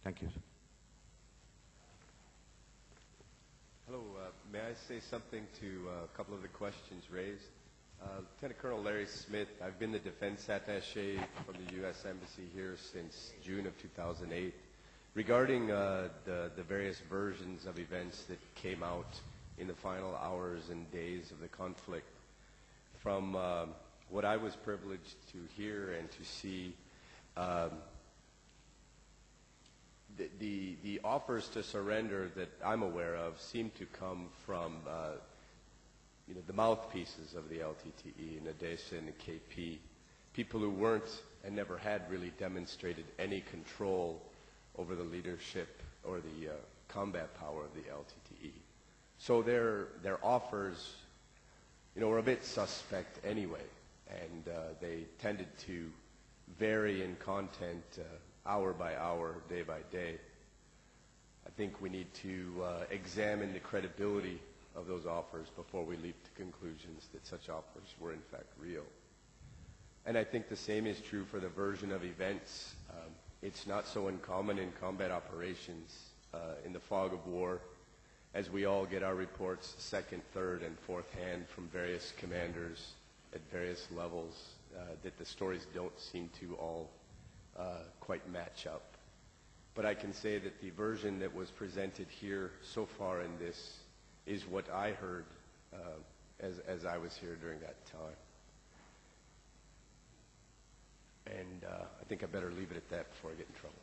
Thank you. Hello. May I say something to a couple of the questions raised? Lieutenant Colonel Larry Smith, I've been the defense attaché from the U.S. Embassy here since June of 2008. Regarding the various versions of events that came out in the final hours and days of the conflict, from what I was privileged to hear and to see, the offers to surrender that I'm aware of seem to come from the mouthpieces of the LTTE, Nadezhda and the KP, people who weren't and never had really demonstrated any control over the leadership or the combat power of the LTTE. So their offers, were a bit suspect anyway, and they tended to vary in content hour by hour, day by day. I think we need to examine the credibility of those offers before we leap to conclusions that such offers were in fact real. And I think the same is true for the version of events. It's not so uncommon in combat operations in the fog of war, as we all get our reports second, third, and fourth hand from various commanders at various levels, that the stories don't seem to all quite match up. But I can say that the version that was presented here so far in this is what I heard as I was here during that time. And I think I better leave it at that before I get in trouble.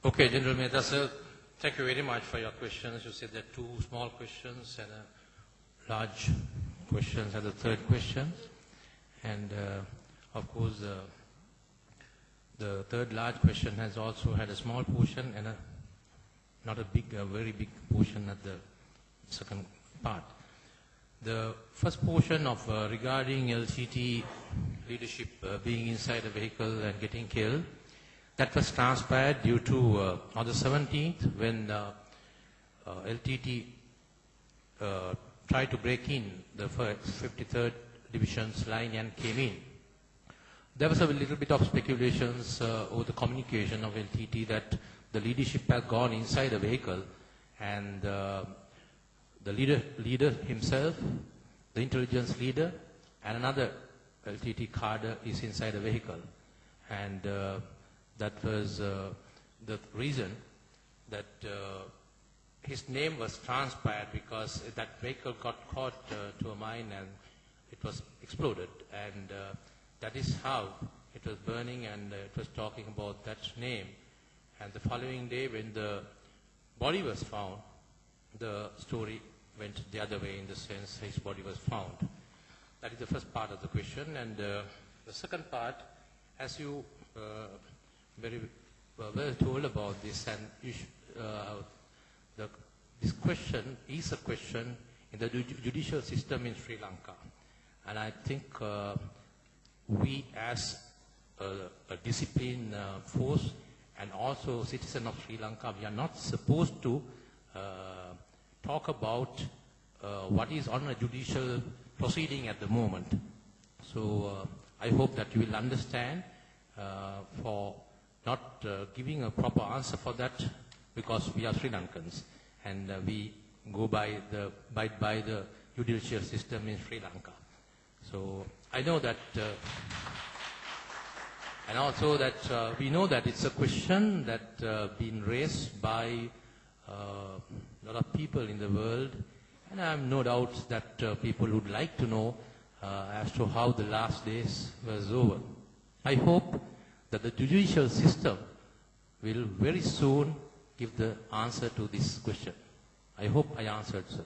Okay, General Mehta, sir, thank you very much for your questions. You said there are two small questions and a large questions and the third question. And of course, the third large question has also had a small portion and not a very big portion at the second part. The first portion of regarding LTT leadership being inside a vehicle and getting killed, that was transpired due to on the 17th when LTT tried to break in the 53rd Division's line and came in. There was a little bit of speculations over the communication of LTT that the leadership had gone inside a vehicle and the leader himself, the intelligence leader, and another LTT cadre is inside a vehicle. And that was the reason that his name was transpired, because that vehicle got caught to a mine and it was exploded. And that is how it was burning, and it was talking about that name. And the following day, when the body was found, the story went the other way, in the sense his body was found. That is the first part of the question. And the second part, as you very well told about this, and you this question is a question in the judicial system in Sri Lanka. And I think we as a disciplined force and also citizen of Sri Lanka, we are not supposed to talk about what is on a judicial proceeding at the moment. So I hope that you will understand for not giving a proper answer for that, because we are Sri Lankans and we go by the judicial system in Sri Lanka. So I know that, and also that we know that it's a question that been raised by a lot of people in the world, and I have no doubt that people would like to know as to how the last days was over. I hope that the judicial system will very soon give the answer to this question. I hope I answered, sir.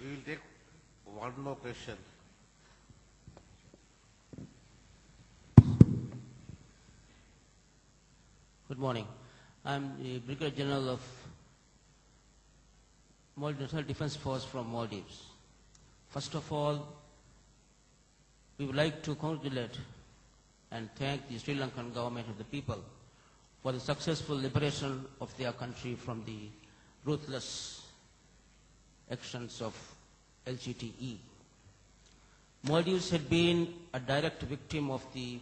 We will take one more question. Good morning. I'm the Brigadier General of National Defense Force from Maldives. First of all, we would like to congratulate and thank the Sri Lankan government and the people for the successful liberation of their country from the ruthless actions of LTTE. Maldives had been a direct victim of the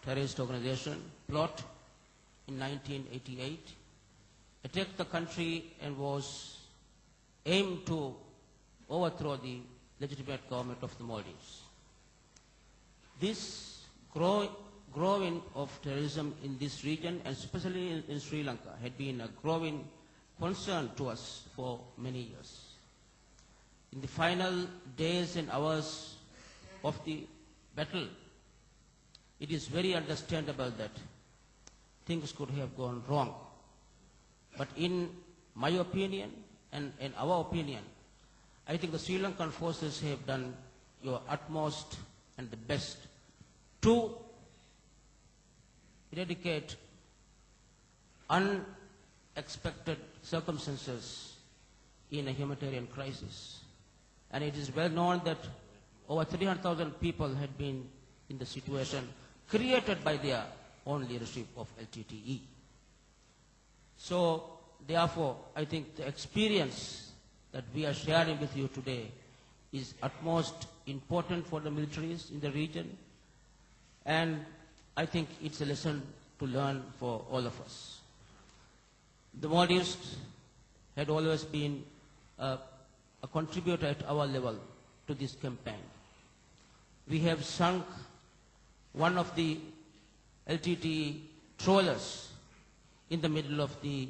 terrorist organization plot in 1988, attacked the country and was aimed to overthrow the legitimate government of the Maldives. This growing of terrorism in this region, and especially in Sri Lanka, had been a growing concern to us for many years. In the final days and hours of the battle, it is very understandable that things could have gone wrong. But in my opinion, and in our opinion, I think the Sri Lankan forces have done your utmost and the best to eradicate unexpected circumstances in a humanitarian crisis. And it is well known that over 300,000 people had been in the situation created by their own leadership of LTTE. So, therefore, I think the experience that we are sharing with you today is utmost important for the militaries in the region, and I think it's a lesson to learn for all of us. The Maldives had always been a contributor at our level to this campaign. We have sunk one of the LTTE trawlers in the middle of the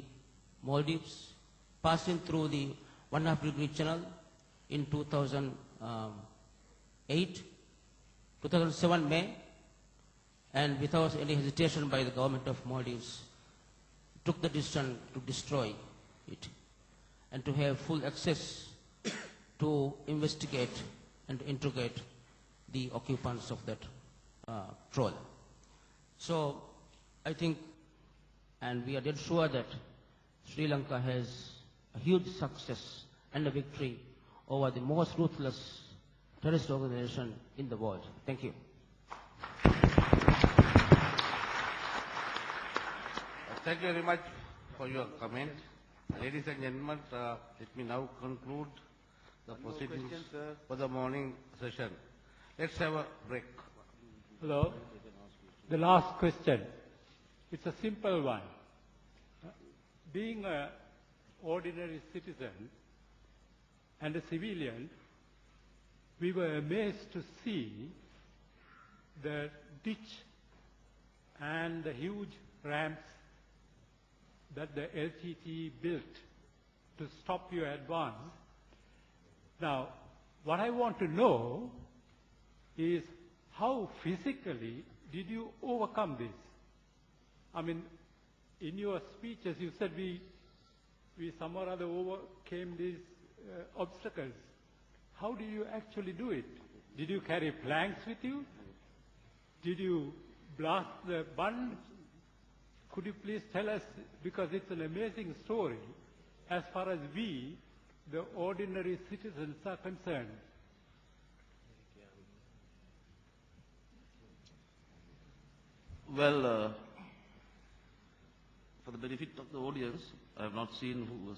Maldives, passing through the 1.5-degree channel in 2007 May, and without any hesitation by the government of Maldives, took the decision to destroy it and to have full access to investigate and interrogate the occupants of that trawler. So I think, and we are dead sure that Sri Lanka has a huge success and a victory over the most ruthless terrorist organization in the world. Thank you. Thank you very much for your comment. Ladies and gentlemen, let me now conclude the proceedings for the morning session. Let's have a break. Hello. The last question. It's a simple one. Being an ordinary citizen and a civilian, we were amazed to see the ditch and the huge ramps that the LTT built to stop your advance. Now, what I want to know is how physically did you overcome this? I mean, in your speeches you said we somehow or other overcame these obstacles. How did you actually do it? Did you carry planks with you? Did you blast the bund? Could you please tell us, because it's an amazing story, as far as we, the ordinary citizens, are concerned. Well, for the benefit of the audience, I have not seen who was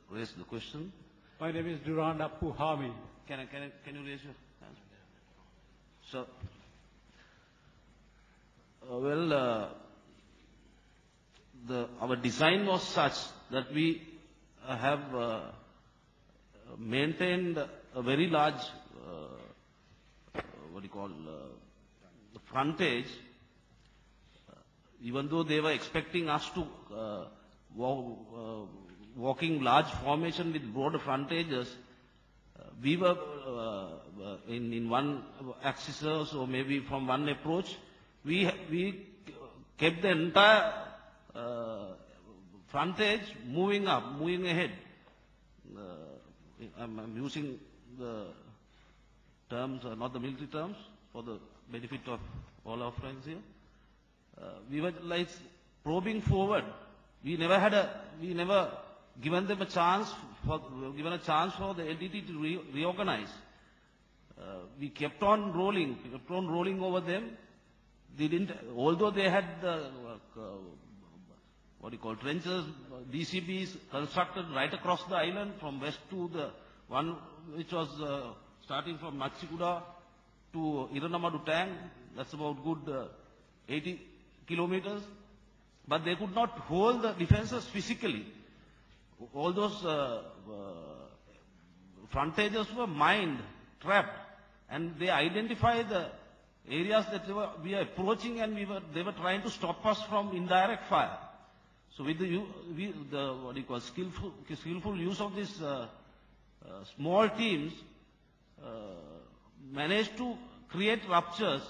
raised the question. My name is Duranda Puhami. Can you raise your hand? So, our design was such that we have maintained a very large, frontage, even though they were expecting us to walking large formation with broad frontages. We were in one axis or maybe from one approach. We kept the entire frontage moving up, moving ahead. I'm using the terms, not the military terms, for the benefit of all our friends here. We were like probing forward. We never given them a chance for the LTT to reorganize. We kept on rolling over them. they didn't, although they had the, trenches, DCBs constructed right across the island from west to the one which was starting from Machikuda to Iranamadu Tang, that's about good 80 kilometers. But they could not hold the defenses physically. All those frontages were mined, trapped, and they identified the areas that we are approaching, and they were trying to stop us from indirect fire. So with the skillful use of these small teams, managed to create ruptures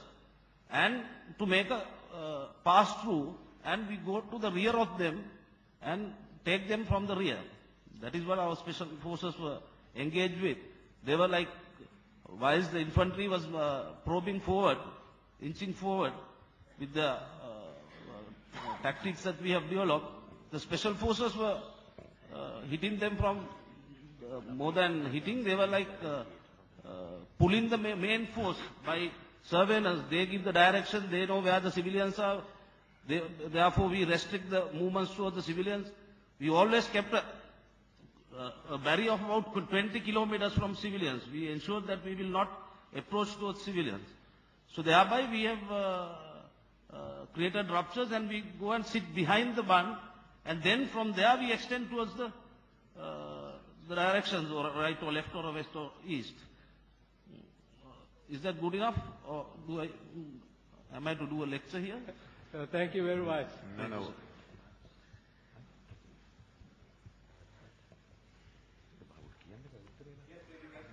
and to make a pass through, and we go to the rear of them and take them from the rear. That is what our special forces were engaged with. They were like, whilst the infantry was probing forward, inching forward with the tactics that we have developed, the special forces were hitting them from more than hitting, they were like pulling the main force by surveillance. They give the direction, they know where the civilians are. Therefore, we restrict the movements towards the civilians. We always kept a barrier of about 20 kilometers from civilians. We ensured that we will not approach towards civilians. So thereby we have created ruptures, and we go and sit behind the bund, and then from there we extend towards the directions, or right or left or west or east. Is that good enough, or am I to do a lecture here? Thank you very much. No.